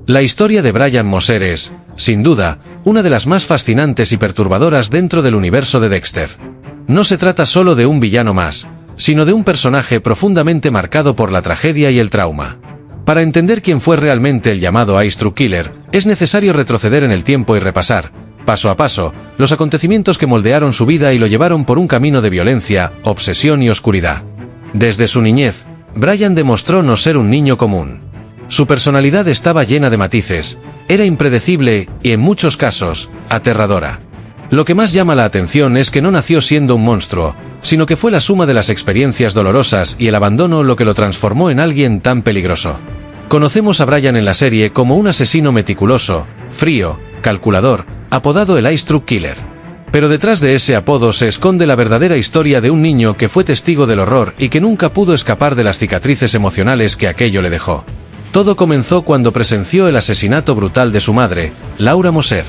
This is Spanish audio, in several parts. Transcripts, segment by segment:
La historia de Brian Moser es, sin duda, una de las más fascinantes y perturbadoras dentro del universo de Dexter. No se trata solo de un villano más, sino de un personaje profundamente marcado por la tragedia y el trauma. Para entender quién fue realmente el llamado Ice Truck Killer, es necesario retroceder en el tiempo y repasar, paso a paso, los acontecimientos que moldearon su vida y lo llevaron por un camino de violencia, obsesión y oscuridad. Desde su niñez, Brian demostró no ser un niño común. Su personalidad estaba llena de matices, era impredecible y, en muchos casos, aterradora. Lo que más llama la atención es que no nació siendo un monstruo, sino que fue la suma de las experiencias dolorosas y el abandono lo que lo transformó en alguien tan peligroso. Conocemos a Brian en la serie como un asesino meticuloso, frío, calculador, apodado el Ice Truck Killer. Pero detrás de ese apodo se esconde la verdadera historia de un niño que fue testigo del horror y que nunca pudo escapar de las cicatrices emocionales que aquello le dejó. Todo comenzó cuando presenció el asesinato brutal de su madre, Laura Moser.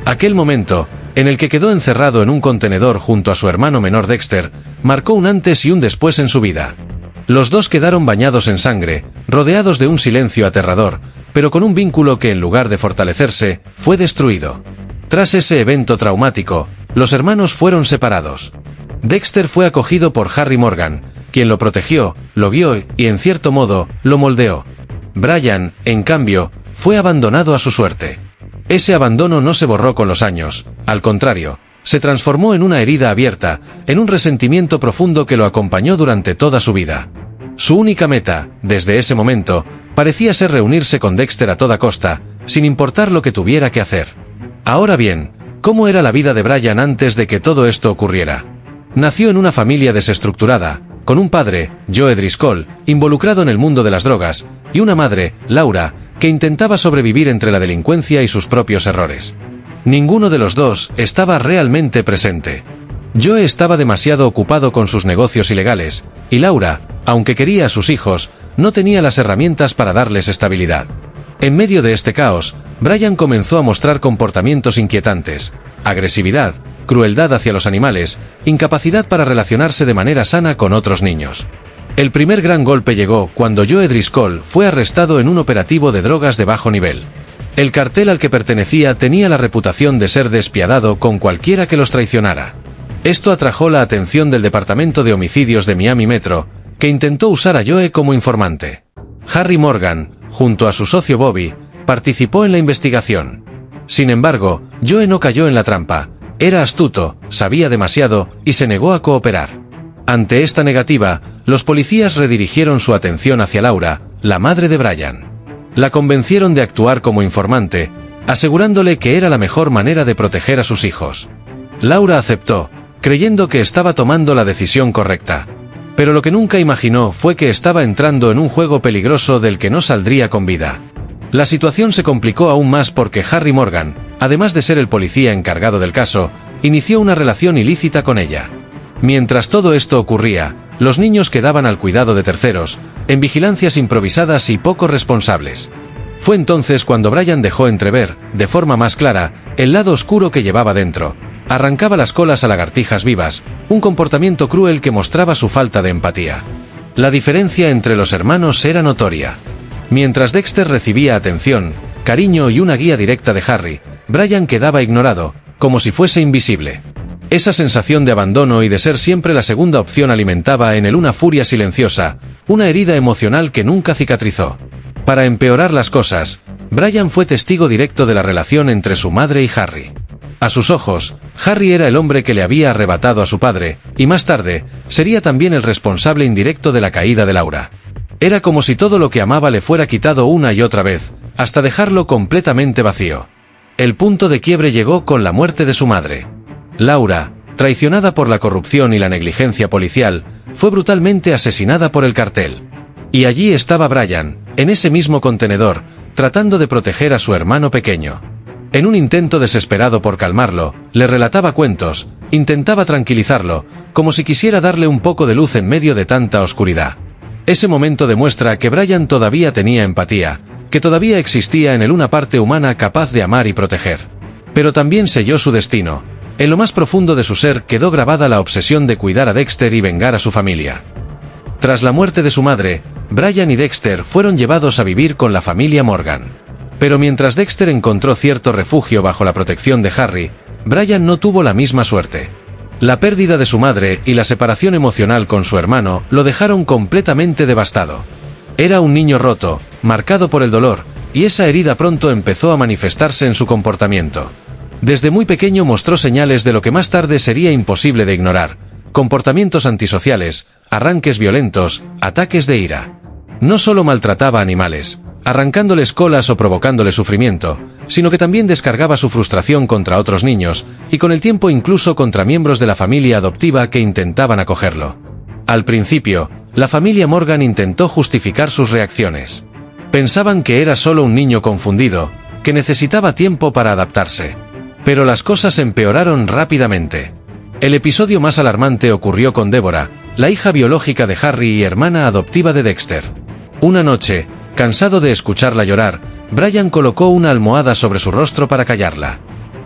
Aquel momento, en el que quedó encerrado en un contenedor junto a su hermano menor Dexter, marcó un antes y un después en su vida. Los dos quedaron bañados en sangre, rodeados de un silencio aterrador, pero con un vínculo que en lugar de fortalecerse, fue destruido. Tras ese evento traumático, los hermanos fueron separados. Dexter fue acogido por Harry Morgan, quien lo protegió, lo guió y, en cierto modo, lo moldeó. Brian, en cambio, fue abandonado a su suerte. Ese abandono no se borró con los años, al contrario, se transformó en una herida abierta, en un resentimiento profundo que lo acompañó durante toda su vida. Su única meta, desde ese momento, parecía ser reunirse con Dexter a toda costa, sin importar lo que tuviera que hacer. Ahora bien, ¿cómo era la vida de Brian antes de que todo esto ocurriera? Nació en una familia desestructurada, con un padre, Joe Driscoll, involucrado en el mundo de las drogas, y una madre, Laura, que intentaba sobrevivir entre la delincuencia y sus propios errores. Ninguno de los dos estaba realmente presente. Joe estaba demasiado ocupado con sus negocios ilegales, y Laura, aunque quería a sus hijos, no tenía las herramientas para darles estabilidad. En medio de este caos, Brian comenzó a mostrar comportamientos inquietantes, agresividad, crueldad hacia los animales, incapacidad para relacionarse de manera sana con otros niños. El primer gran golpe llegó cuando Joe Driscoll fue arrestado en un operativo de drogas de bajo nivel. El cartel al que pertenecía tenía la reputación de ser despiadado con cualquiera que los traicionara. Esto atrajo la atención del Departamento de Homicidios de Miami Metro, que intentó usar a Joe como informante. Harry Morgan, junto a su socio Bobby, participó en la investigación. Sin embargo, Joe no cayó en la trampa, era astuto, sabía demasiado y se negó a cooperar. Ante esta negativa, los policías redirigieron su atención hacia Laura, la madre de Brian. La convencieron de actuar como informante, asegurándole que era la mejor manera de proteger a sus hijos. Laura aceptó, creyendo que estaba tomando la decisión correcta. Pero lo que nunca imaginó fue que estaba entrando en un juego peligroso del que no saldría con vida. La situación se complicó aún más porque Harry Morgan, además de ser el policía encargado del caso, inició una relación ilícita con ella. Mientras todo esto ocurría, los niños quedaban al cuidado de terceros, en vigilancias improvisadas y poco responsables. Fue entonces cuando Brian dejó entrever, de forma más clara, el lado oscuro que llevaba dentro. Arrancaba las colas a lagartijas vivas, un comportamiento cruel que mostraba su falta de empatía. La diferencia entre los hermanos era notoria. Mientras Dexter recibía atención, cariño y una guía directa de Harry, Brian quedaba ignorado, como si fuese invisible. Esa sensación de abandono y de ser siempre la segunda opción alimentaba en él una furia silenciosa, una herida emocional que nunca cicatrizó. Para empeorar las cosas, Brian fue testigo directo de la relación entre su madre y Harry. A sus ojos, Harry era el hombre que le había arrebatado a su padre, y más tarde, sería también el responsable indirecto de la caída de Laura. Era como si todo lo que amaba le fuera quitado una y otra vez, hasta dejarlo completamente vacío. El punto de quiebre llegó con la muerte de su madre. Laura, traicionada por la corrupción y la negligencia policial, fue brutalmente asesinada por el cartel. Y allí estaba Brian, en ese mismo contenedor, tratando de proteger a su hermano pequeño. En un intento desesperado por calmarlo, le relataba cuentos, intentaba tranquilizarlo, como si quisiera darle un poco de luz en medio de tanta oscuridad. Ese momento demuestra que Brian todavía tenía empatía, que todavía existía en él una parte humana capaz de amar y proteger. Pero también selló su destino. En lo más profundo de su ser quedó grabada la obsesión de cuidar a Dexter y vengar a su familia. Tras la muerte de su madre, Brian y Dexter fueron llevados a vivir con la familia Morgan. Pero mientras Dexter encontró cierto refugio bajo la protección de Harry, Brian no tuvo la misma suerte. La pérdida de su madre y la separación emocional con su hermano lo dejaron completamente devastado. Era un niño roto, marcado por el dolor, y esa herida pronto empezó a manifestarse en su comportamiento. Desde muy pequeño mostró señales de lo que más tarde sería imposible de ignorar: comportamientos antisociales, arranques violentos, ataques de ira. No solo maltrataba animales, arrancándoles colas o provocándoles sufrimiento, sino que también descargaba su frustración contra otros niños, y con el tiempo incluso contra miembros de la familia adoptiva que intentaban acogerlo. Al principio, la familia Morgan intentó justificar sus reacciones. Pensaban que era solo un niño confundido, que necesitaba tiempo para adaptarse. Pero las cosas empeoraron rápidamente. El episodio más alarmante ocurrió con Deborah, la hija biológica de Harry y hermana adoptiva de Dexter. Una noche, cansado de escucharla llorar, Brian colocó una almohada sobre su rostro para callarla.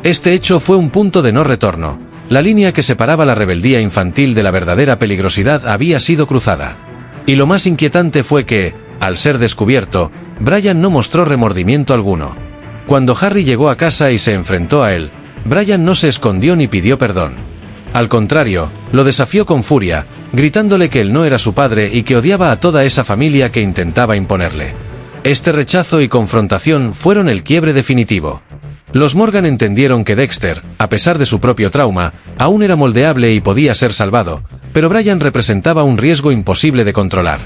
Este hecho fue un punto de no retorno. La línea que separaba la rebeldía infantil de la verdadera peligrosidad había sido cruzada. Y lo más inquietante fue que, al ser descubierto, Brian no mostró remordimiento alguno. Cuando Harry llegó a casa y se enfrentó a él, Brian no se escondió ni pidió perdón. Al contrario, lo desafió con furia, gritándole que él no era su padre y que odiaba a toda esa familia que intentaba imponerle. Este rechazo y confrontación fueron el quiebre definitivo. Los Morgan entendieron que Dexter, a pesar de su propio trauma, aún era moldeable y podía ser salvado, pero Brian representaba un riesgo imposible de controlar.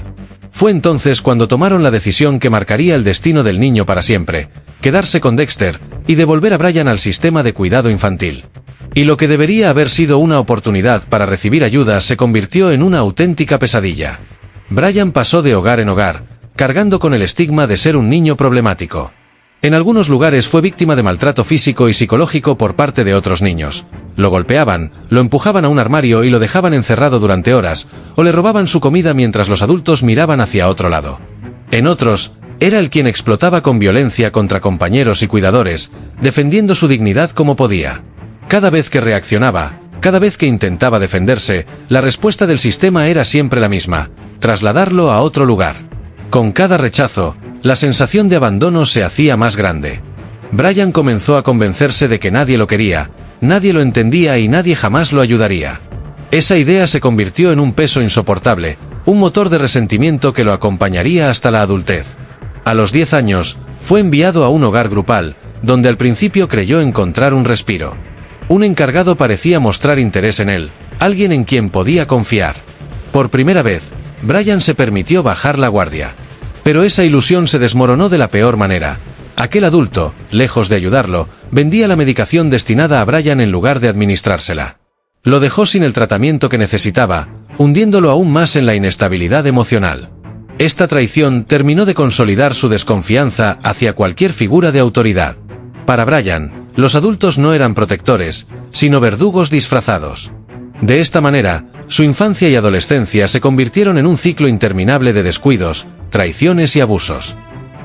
Fue entonces cuando tomaron la decisión que marcaría el destino del niño para siempre: quedarse con Dexter y devolver a Brian al sistema de cuidado infantil. Y lo que debería haber sido una oportunidad para recibir ayuda se convirtió en una auténtica pesadilla. Brian pasó de hogar en hogar, cargando con el estigma de ser un niño problemático. En algunos lugares fue víctima de maltrato físico y psicológico por parte de otros niños. Lo golpeaban, lo empujaban a un armario y lo dejaban encerrado durante horas, o le robaban su comida mientras los adultos miraban hacia otro lado. En otros, era él quien explotaba con violencia contra compañeros y cuidadores, defendiendo su dignidad como podía. Cada vez que reaccionaba, cada vez que intentaba defenderse, la respuesta del sistema era siempre la misma: trasladarlo a otro lugar. Con cada rechazo, la sensación de abandono se hacía más grande. Brian comenzó a convencerse de que nadie lo quería, nadie lo entendía y nadie jamás lo ayudaría. Esa idea se convirtió en un peso insoportable, un motor de resentimiento que lo acompañaría hasta la adultez. A los 10 años, fue enviado a un hogar grupal, donde al principio creyó encontrar un respiro. Un encargado parecía mostrar interés en él, alguien en quien podía confiar. Por primera vez, Brian se permitió bajar la guardia. Pero esa ilusión se desmoronó de la peor manera. Aquel adulto, lejos de ayudarlo, vendía la medicación destinada a Brian en lugar de administrársela. Lo dejó sin el tratamiento que necesitaba, hundiéndolo aún más en la inestabilidad emocional. Esta traición terminó de consolidar su desconfianza hacia cualquier figura de autoridad. Para Brian, los adultos no eran protectores, sino verdugos disfrazados. De esta manera, su infancia y adolescencia se convirtieron en un ciclo interminable de descuidos, traiciones y abusos.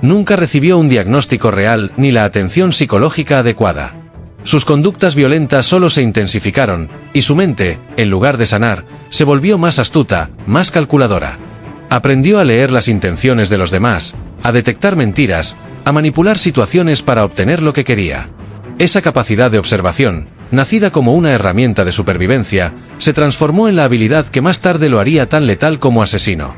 Nunca recibió un diagnóstico real ni la atención psicológica adecuada. Sus conductas violentas solo se intensificaron, y su mente, en lugar de sanar, se volvió más astuta, más calculadora. Aprendió a leer las intenciones de los demás, a detectar mentiras, a manipular situaciones para obtener lo que quería. Esa capacidad de observación, nacida como una herramienta de supervivencia, se transformó en la habilidad que más tarde lo haría tan letal como asesino.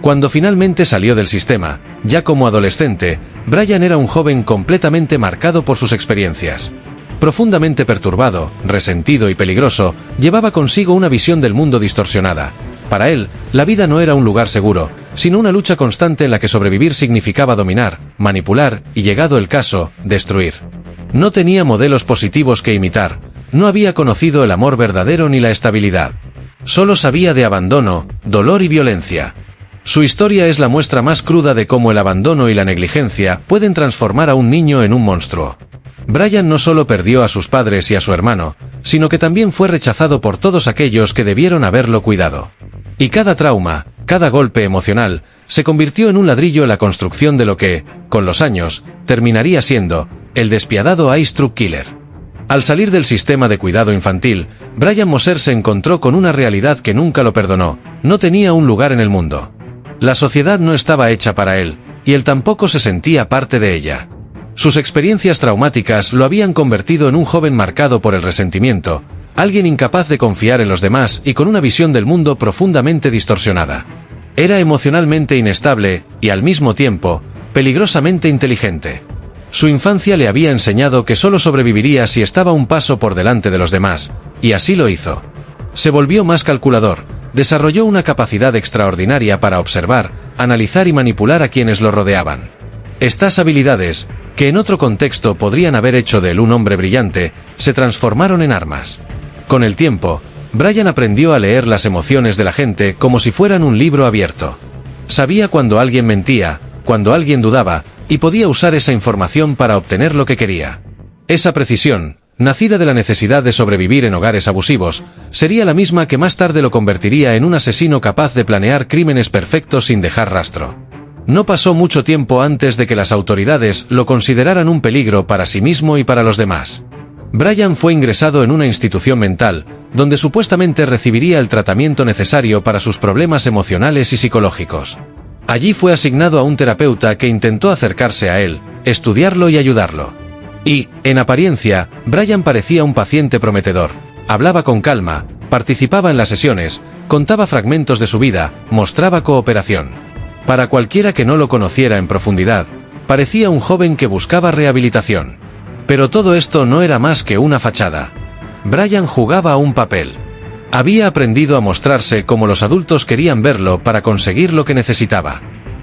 Cuando finalmente salió del sistema, ya como adolescente, Brian era un joven completamente marcado por sus experiencias. Profundamente perturbado, resentido y peligroso, llevaba consigo una visión del mundo distorsionada. Para él, la vida no era un lugar seguro, sino una lucha constante en la que sobrevivir significaba dominar, manipular y, llegado el caso, destruir. No tenía modelos positivos que imitar, no había conocido el amor verdadero ni la estabilidad. Solo sabía de abandono, dolor y violencia. Su historia es la muestra más cruda de cómo el abandono y la negligencia pueden transformar a un niño en un monstruo. Brian no solo perdió a sus padres y a su hermano, sino que también fue rechazado por todos aquellos que debieron haberlo cuidado. Y cada trauma, cada golpe emocional, se convirtió en un ladrillo en la construcción de lo que, con los años, terminaría siendo el despiadado Ice Truck Killer. Al salir del sistema de cuidado infantil, Brian Moser se encontró con una realidad que nunca lo perdonó: no tenía un lugar en el mundo. La sociedad no estaba hecha para él, y él tampoco se sentía parte de ella. Sus experiencias traumáticas lo habían convertido en un joven marcado por el resentimiento, alguien incapaz de confiar en los demás y con una visión del mundo profundamente distorsionada. Era emocionalmente inestable y, al mismo tiempo, peligrosamente inteligente. Su infancia le había enseñado que solo sobreviviría si estaba un paso por delante de los demás, y así lo hizo. Se volvió más calculador, desarrolló una capacidad extraordinaria para observar, analizar y manipular a quienes lo rodeaban. Estas habilidades, que en otro contexto podrían haber hecho de él un hombre brillante, se transformaron en armas. Con el tiempo, Brian aprendió a leer las emociones de la gente como si fueran un libro abierto. Sabía cuando alguien mentía, cuando alguien dudaba, y podía usar esa información para obtener lo que quería. Esa precisión, nacida de la necesidad de sobrevivir en hogares abusivos, sería la misma que más tarde lo convertiría en un asesino capaz de planear crímenes perfectos sin dejar rastro. No pasó mucho tiempo antes de que las autoridades lo consideraran un peligro para sí mismo y para los demás. Brian fue ingresado en una institución mental, donde supuestamente recibiría el tratamiento necesario para sus problemas emocionales y psicológicos. Allí fue asignado a un terapeuta que intentó acercarse a él, estudiarlo y ayudarlo. Y, en apariencia, Brian parecía un paciente prometedor. Hablaba con calma, participaba en las sesiones, contaba fragmentos de su vida, mostraba cooperación. Para cualquiera que no lo conociera en profundidad, parecía un joven que buscaba rehabilitación. Pero todo esto no era más que una fachada. Brian jugaba un papel. Había aprendido a mostrarse como los adultos querían verlo para conseguir lo que necesitaba.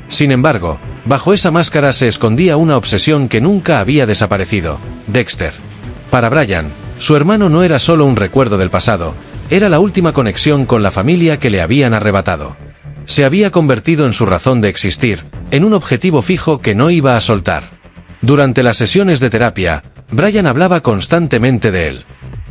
Sin embargo, bajo esa máscara se escondía una obsesión que nunca había desaparecido: Dexter. Para Brian, su hermano no era solo un recuerdo del pasado, era la última conexión con la familia que le habían arrebatado. Se había convertido en su razón de existir, en un objetivo fijo que no iba a soltar. Durante las sesiones de terapia, Brian hablaba constantemente de él.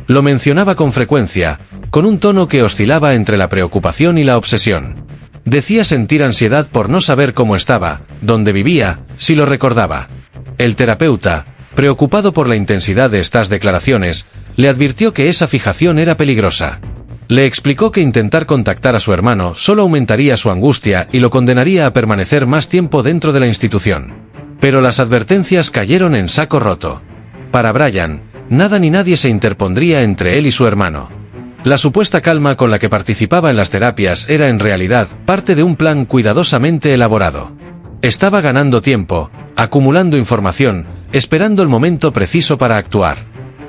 Lo mencionaba con frecuencia, con un tono que oscilaba entre la preocupación y la obsesión. Decía sentir ansiedad por no saber cómo estaba, dónde vivía, si lo recordaba. El terapeuta, preocupado por la intensidad de estas declaraciones, le advirtió que esa fijación era peligrosa. Le explicó que intentar contactar a su hermano solo aumentaría su angustia y lo condenaría a permanecer más tiempo dentro de la institución. Pero las advertencias cayeron en saco roto. Para Brian, nada ni nadie se interpondría entre él y su hermano. La supuesta calma con la que participaba en las terapias era en realidad parte de un plan cuidadosamente elaborado. Estaba ganando tiempo, acumulando información, esperando el momento preciso para actuar.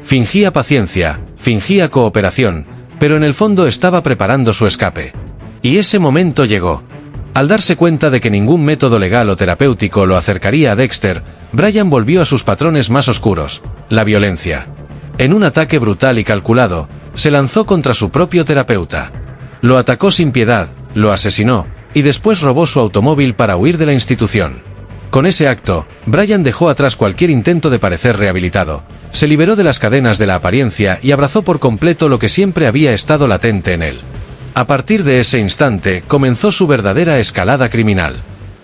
Fingía paciencia, fingía cooperación, pero en el fondo estaba preparando su escape. Y ese momento llegó. Al darse cuenta de que ningún método legal o terapéutico lo acercaría a Dexter, Brian volvió a sus patrones más oscuros: la violencia. En un ataque brutal y calculado, se lanzó contra su propio terapeuta. Lo atacó sin piedad, lo asesinó, y después robó su automóvil para huir de la institución. Con ese acto, Brian dejó atrás cualquier intento de parecer rehabilitado, se liberó de las cadenas de la apariencia y abrazó por completo lo que siempre había estado latente en él. A partir de ese instante, comenzó su verdadera escalada criminal.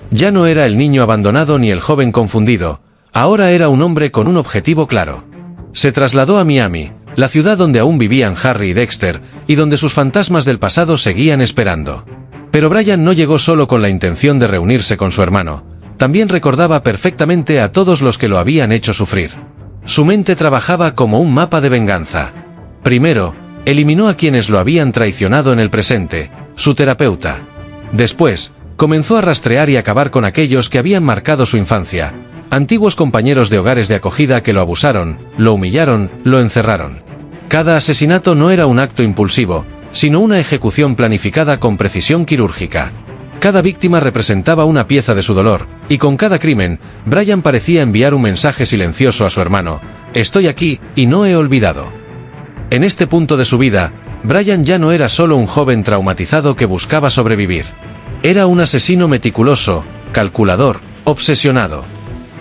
Ya no era el niño abandonado ni el joven confundido, ahora era un hombre con un objetivo claro. Se trasladó a Miami, la ciudad donde aún vivían Harry y Dexter, y donde sus fantasmas del pasado seguían esperando. Pero Brian no llegó solo con la intención de reunirse con su hermano, también recordaba perfectamente a todos los que lo habían hecho sufrir. Su mente trabajaba como un mapa de venganza. Primero, eliminó a quienes lo habían traicionado en el presente, su terapeuta. Después, comenzó a rastrear y acabar con aquellos que habían marcado su infancia, antiguos compañeros de hogares de acogida que lo abusaron, lo humillaron, lo encerraron. Cada asesinato no era un acto impulsivo, sino una ejecución planificada con precisión quirúrgica. Cada víctima representaba una pieza de su dolor, y con cada crimen, Brian parecía enviar un mensaje silencioso a su hermano: estoy aquí, y no he olvidado. En este punto de su vida, Brian ya no era solo un joven traumatizado que buscaba sobrevivir. Era un asesino meticuloso, calculador, obsesionado.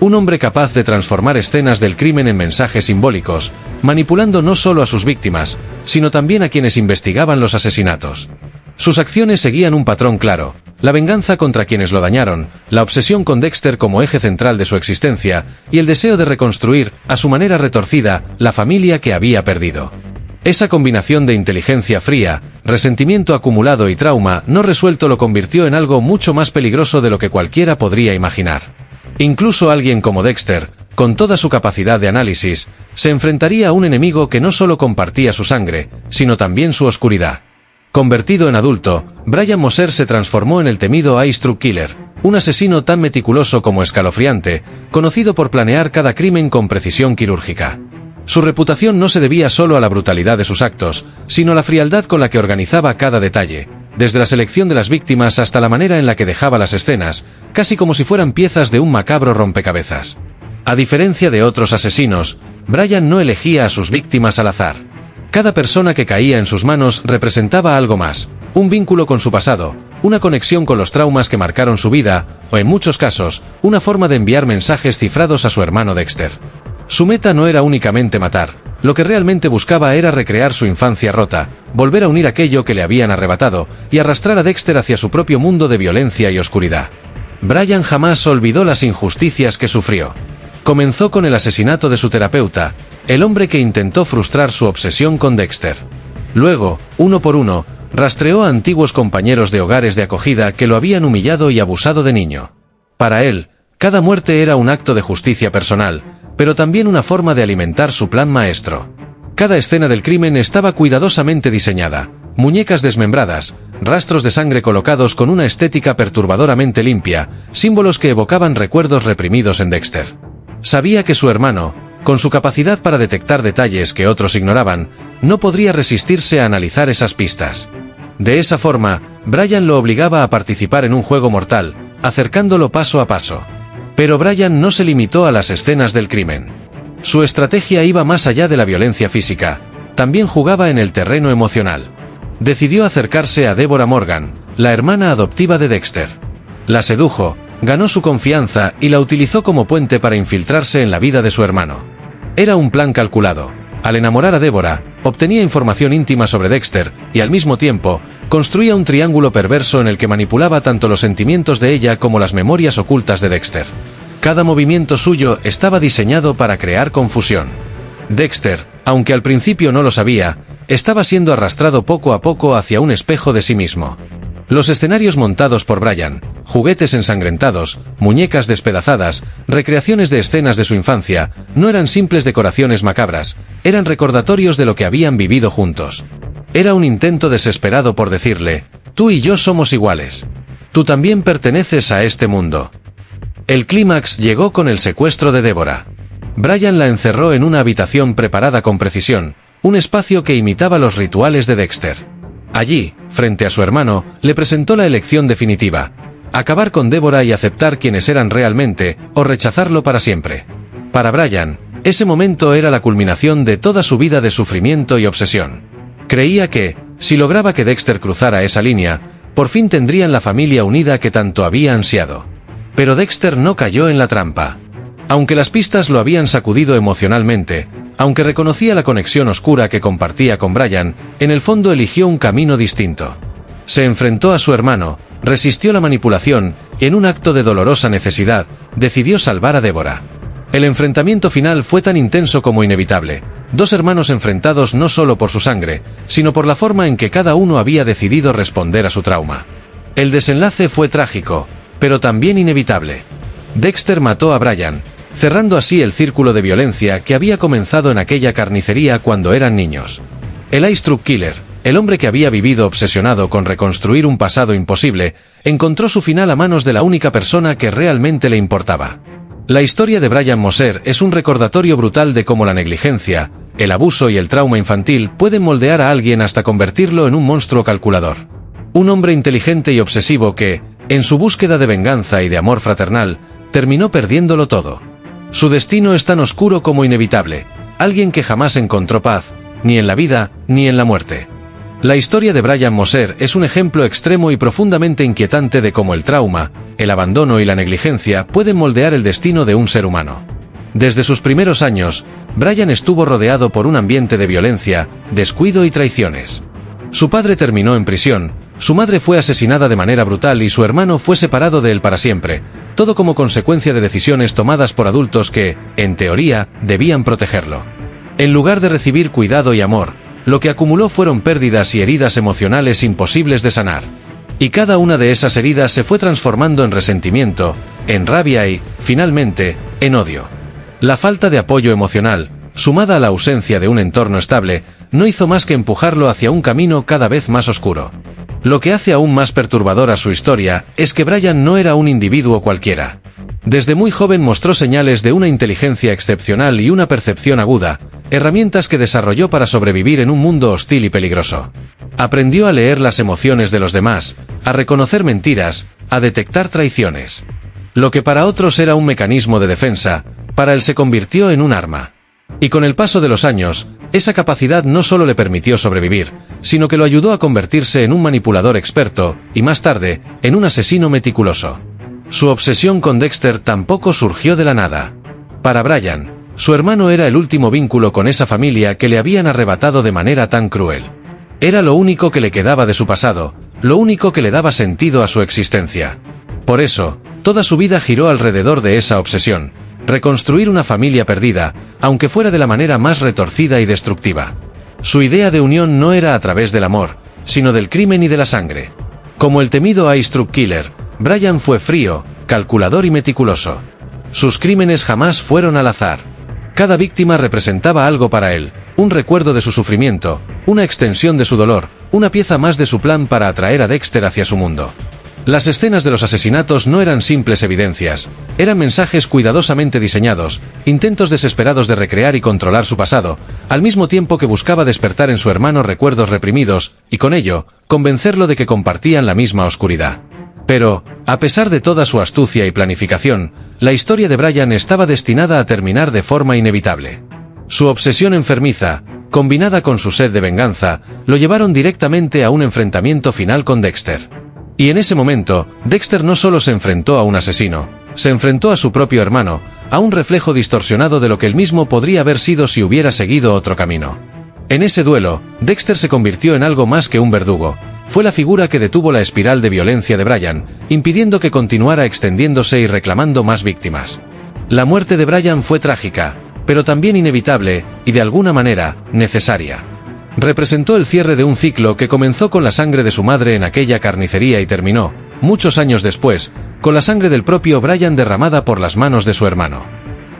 Un hombre capaz de transformar escenas del crimen en mensajes simbólicos, manipulando no solo a sus víctimas, sino también a quienes investigaban los asesinatos. Sus acciones seguían un patrón claro: la venganza contra quienes lo dañaron, la obsesión con Dexter como eje central de su existencia, y el deseo de reconstruir, a su manera retorcida, la familia que había perdido. Esa combinación de inteligencia fría, resentimiento acumulado y trauma no resuelto lo convirtió en algo mucho más peligroso de lo que cualquiera podría imaginar. Incluso alguien como Dexter, con toda su capacidad de análisis, se enfrentaría a un enemigo que no solo compartía su sangre, sino también su oscuridad. Convertido en adulto, Brian Moser se transformó en el temido Ice Truck Killer, un asesino tan meticuloso como escalofriante, conocido por planear cada crimen con precisión quirúrgica. Su reputación no se debía solo a la brutalidad de sus actos, sino a la frialdad con la que organizaba cada detalle, desde la selección de las víctimas hasta la manera en la que dejaba las escenas, casi como si fueran piezas de un macabro rompecabezas. A diferencia de otros asesinos, Brian no elegía a sus víctimas al azar. Cada persona que caía en sus manos representaba algo más, un vínculo con su pasado, una conexión con los traumas que marcaron su vida, o en muchos casos, una forma de enviar mensajes cifrados a su hermano Dexter. Su meta no era únicamente matar, lo que realmente buscaba era recrear su infancia rota, volver a unir aquello que le habían arrebatado, y arrastrar a Dexter hacia su propio mundo de violencia y oscuridad. Brian jamás olvidó las injusticias que sufrió. Comenzó con el asesinato de su terapeuta, el hombre que intentó frustrar su obsesión con Dexter. Luego, uno por uno, rastreó a antiguos compañeros de hogares de acogida que lo habían humillado y abusado de niño. Para él, cada muerte era un acto de justicia personal, pero también una forma de alimentar su plan maestro. Cada escena del crimen estaba cuidadosamente diseñada, muñecas desmembradas, rastros de sangre colocados con una estética perturbadoramente limpia, símbolos que evocaban recuerdos reprimidos en Dexter. Sabía que su hermano, con su capacidad para detectar detalles que otros ignoraban, no podría resistirse a analizar esas pistas. De esa forma, Brian lo obligaba a participar en un juego mortal, acercándolo paso a paso. Pero Brian no se limitó a las escenas del crimen. Su estrategia iba más allá de la violencia física, también jugaba en el terreno emocional. Decidió acercarse a Deborah Morgan, la hermana adoptiva de Dexter. La sedujo, ganó su confianza y la utilizó como puente para infiltrarse en la vida de su hermano. Era un plan calculado. Al enamorar a Deborah, obtenía información íntima sobre Dexter y al mismo tiempo, construía un triángulo perverso en el que manipulaba tanto los sentimientos de ella como las memorias ocultas de Dexter. Cada movimiento suyo estaba diseñado para crear confusión. Dexter, aunque al principio no lo sabía, estaba siendo arrastrado poco a poco hacia un espejo de sí mismo. Los escenarios montados por Brian, juguetes ensangrentados, muñecas despedazadas, recreaciones de escenas de su infancia, no eran simples decoraciones macabras, eran recordatorios de lo que habían vivido juntos. Era un intento desesperado por decirle, tú y yo somos iguales. Tú también perteneces a este mundo. El clímax llegó con el secuestro de Deborah. Brian la encerró en una habitación preparada con precisión, un espacio que imitaba los rituales de Dexter. Allí, frente a su hermano, le presentó la elección definitiva: acabar con Deborah y aceptar quienes eran realmente, o rechazarlo para siempre. Para Brian, ese momento era la culminación de toda su vida de sufrimiento y obsesión. Creía que, si lograba que Dexter cruzara esa línea, por fin tendrían la familia unida que tanto había ansiado. Pero Dexter no cayó en la trampa. Aunque las pistas lo habían sacudido emocionalmente, aunque reconocía la conexión oscura que compartía con Brian, en el fondo eligió un camino distinto. Se enfrentó a su hermano, resistió la manipulación, y en un acto de dolorosa necesidad, decidió salvar a Deborah. El enfrentamiento final fue tan intenso como inevitable, dos hermanos enfrentados no solo por su sangre, sino por la forma en que cada uno había decidido responder a su trauma. El desenlace fue trágico, pero también inevitable. Dexter mató a Brian, cerrando así el círculo de violencia que había comenzado en aquella carnicería cuando eran niños. El Ice Truck Killer, el hombre que había vivido obsesionado con reconstruir un pasado imposible, encontró su final a manos de la única persona que realmente le importaba. La historia de Brian Moser es un recordatorio brutal de cómo la negligencia, el abuso y el trauma infantil pueden moldear a alguien hasta convertirlo en un monstruo calculador. Un hombre inteligente y obsesivo que, en su búsqueda de venganza y de amor fraternal, terminó perdiéndolo todo. Su destino es tan oscuro como inevitable, alguien que jamás encontró paz, ni en la vida, ni en la muerte. La historia de Brian Moser es un ejemplo extremo y profundamente inquietante de cómo el trauma, el abandono y la negligencia pueden moldear el destino de un ser humano. Desde sus primeros años, Brian estuvo rodeado por un ambiente de violencia, descuido y traiciones. Su padre terminó en prisión, su madre fue asesinada de manera brutal y su hermano fue separado de él para siempre, todo como consecuencia de decisiones tomadas por adultos que, en teoría, debían protegerlo. En lugar de recibir cuidado y amor, lo que acumuló fueron pérdidas y heridas emocionales imposibles de sanar. Y cada una de esas heridas se fue transformando en resentimiento, en rabia y, finalmente, en odio. La falta de apoyo emocional, sumada a la ausencia de un entorno estable, no hizo más que empujarlo hacia un camino cada vez más oscuro. Lo que hace aún más perturbadora su historia es que Brian no era un individuo cualquiera. Desde muy joven mostró señales de una inteligencia excepcional y una percepción aguda, herramientas que desarrolló para sobrevivir en un mundo hostil y peligroso. Aprendió a leer las emociones de los demás, a reconocer mentiras, a detectar traiciones. Lo que para otros era un mecanismo de defensa, para él se convirtió en un arma. Y con el paso de los años, esa capacidad no solo le permitió sobrevivir, sino que lo ayudó a convertirse en un manipulador experto, y más tarde, en un asesino meticuloso. Su obsesión con Dexter tampoco surgió de la nada. Para Brian, su hermano era el último vínculo con esa familia que le habían arrebatado de manera tan cruel. Era lo único que le quedaba de su pasado, lo único que le daba sentido a su existencia. Por eso, toda su vida giró alrededor de esa obsesión, reconstruir una familia perdida, aunque fuera de la manera más retorcida y destructiva. Su idea de unión no era a través del amor, sino del crimen y de la sangre. Como el temido Ice Truck Killer, Brian fue frío, calculador y meticuloso. Sus crímenes jamás fueron al azar. Cada víctima representaba algo para él, un recuerdo de su sufrimiento, una extensión de su dolor, una pieza más de su plan para atraer a Dexter hacia su mundo. Las escenas de los asesinatos no eran simples evidencias, eran mensajes cuidadosamente diseñados, intentos desesperados de recrear y controlar su pasado, al mismo tiempo que buscaba despertar en su hermano recuerdos reprimidos, y con ello, convencerlo de que compartían la misma oscuridad. Pero, a pesar de toda su astucia y planificación, la historia de Brian estaba destinada a terminar de forma inevitable. Su obsesión enfermiza, combinada con su sed de venganza, lo llevaron directamente a un enfrentamiento final con Dexter. Y en ese momento, Dexter no solo se enfrentó a un asesino, se enfrentó a su propio hermano, a un reflejo distorsionado de lo que él mismo podría haber sido si hubiera seguido otro camino. En ese duelo, Dexter se convirtió en algo más que un verdugo. Fue la figura que detuvo la espiral de violencia de Brian, impidiendo que continuara extendiéndose y reclamando más víctimas. La muerte de Brian fue trágica, pero también inevitable, y de alguna manera, necesaria. Representó el cierre de un ciclo que comenzó con la sangre de su madre en aquella carnicería y terminó, muchos años después, con la sangre del propio Brian derramada por las manos de su hermano.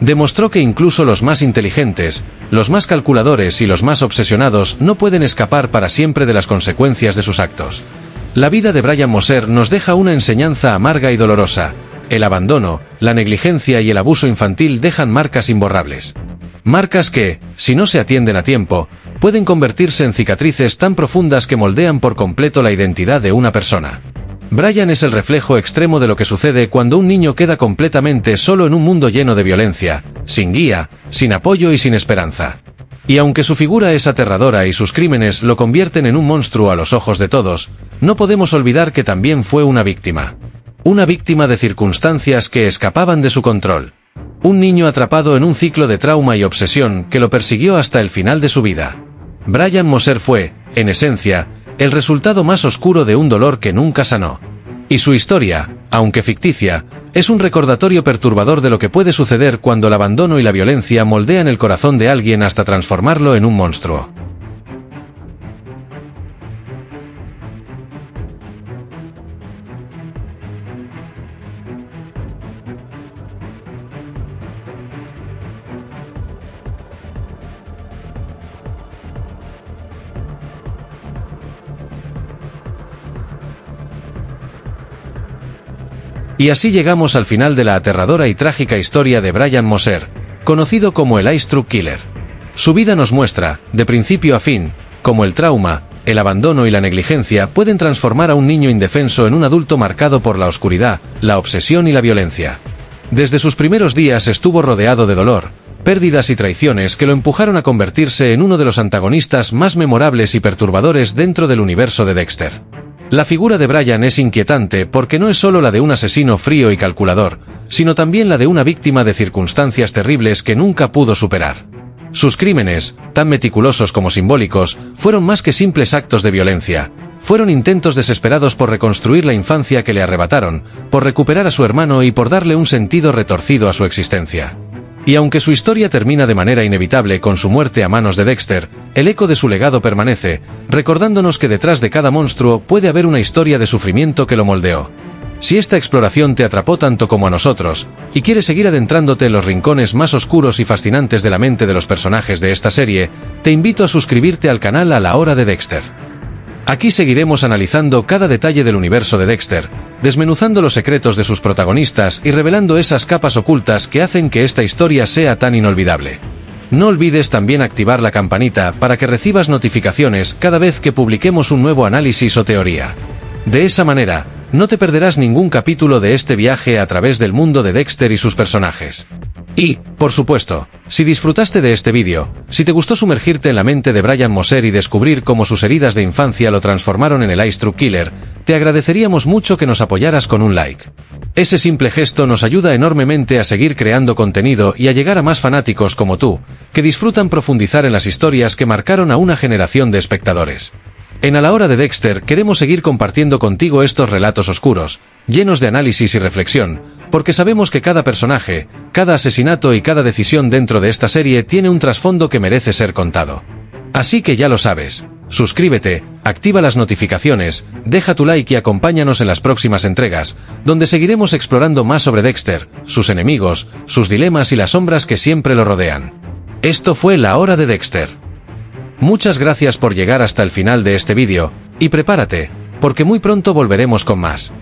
Demostró que incluso los más inteligentes, los más calculadores y los más obsesionados no pueden escapar para siempre de las consecuencias de sus actos. La vida de Brian Moser nos deja una enseñanza amarga y dolorosa. El abandono, la negligencia y el abuso infantil dejan marcas imborrables. Marcas que, si no se atienden a tiempo, pueden convertirse en cicatrices tan profundas que moldean por completo la identidad de una persona. Brian es el reflejo extremo de lo que sucede cuando un niño queda completamente solo en un mundo lleno de violencia, sin guía, sin apoyo y sin esperanza. Y aunque su figura es aterradora y sus crímenes lo convierten en un monstruo a los ojos de todos, no podemos olvidar que también fue una víctima. Una víctima de circunstancias que escapaban de su control. Un niño atrapado en un ciclo de trauma y obsesión que lo persiguió hasta el final de su vida. Brian Moser fue, en esencia, el resultado más oscuro de un dolor que nunca sanó. Y su historia, aunque ficticia, es un recordatorio perturbador de lo que puede suceder cuando el abandono y la violencia moldean el corazón de alguien hasta transformarlo en un monstruo. Y así llegamos al final de la aterradora y trágica historia de Brian Moser, conocido como el Ice Truck Killer. Su vida nos muestra, de principio a fin, cómo el trauma, el abandono y la negligencia pueden transformar a un niño indefenso en un adulto marcado por la oscuridad, la obsesión y la violencia. Desde sus primeros días estuvo rodeado de dolor, pérdidas y traiciones que lo empujaron a convertirse en uno de los antagonistas más memorables y perturbadores dentro del universo de Dexter. La figura de Brian es inquietante porque no es solo la de un asesino frío y calculador, sino también la de una víctima de circunstancias terribles que nunca pudo superar. Sus crímenes, tan meticulosos como simbólicos, fueron más que simples actos de violencia. Fueron intentos desesperados por reconstruir la infancia que le arrebataron, por recuperar a su hermano y por darle un sentido retorcido a su existencia. Y aunque su historia termina de manera inevitable con su muerte a manos de Dexter, el eco de su legado permanece, recordándonos que detrás de cada monstruo puede haber una historia de sufrimiento que lo moldeó. Si esta exploración te atrapó tanto como a nosotros, y quieres seguir adentrándote en los rincones más oscuros y fascinantes de la mente de los personajes de esta serie, te invito a suscribirte al canal A la Hora de Dexter. Aquí seguiremos analizando cada detalle del universo de Dexter, desmenuzando los secretos de sus protagonistas y revelando esas capas ocultas que hacen que esta historia sea tan inolvidable. No olvides también activar la campanita para que recibas notificaciones cada vez que publiquemos un nuevo análisis o teoría. De esa manera, no te perderás ningún capítulo de este viaje a través del mundo de Dexter y sus personajes. Y, por supuesto, si disfrutaste de este vídeo, si te gustó sumergirte en la mente de Brian Moser y descubrir cómo sus heridas de infancia lo transformaron en el Ice Truck Killer, te agradeceríamos mucho que nos apoyaras con un like. Ese simple gesto nos ayuda enormemente a seguir creando contenido y a llegar a más fanáticos como tú, que disfrutan profundizar en las historias que marcaron a una generación de espectadores. En A la Hora de Dexter queremos seguir compartiendo contigo estos relatos oscuros, llenos de análisis y reflexión, porque sabemos que cada personaje, cada asesinato y cada decisión dentro de esta serie tiene un trasfondo que merece ser contado. Así que ya lo sabes, suscríbete, activa las notificaciones, deja tu like y acompáñanos en las próximas entregas, donde seguiremos explorando más sobre Dexter, sus enemigos, sus dilemas y las sombras que siempre lo rodean. Esto fue La Hora de Dexter. Muchas gracias por llegar hasta el final de este vídeo, y prepárate, porque muy pronto volveremos con más.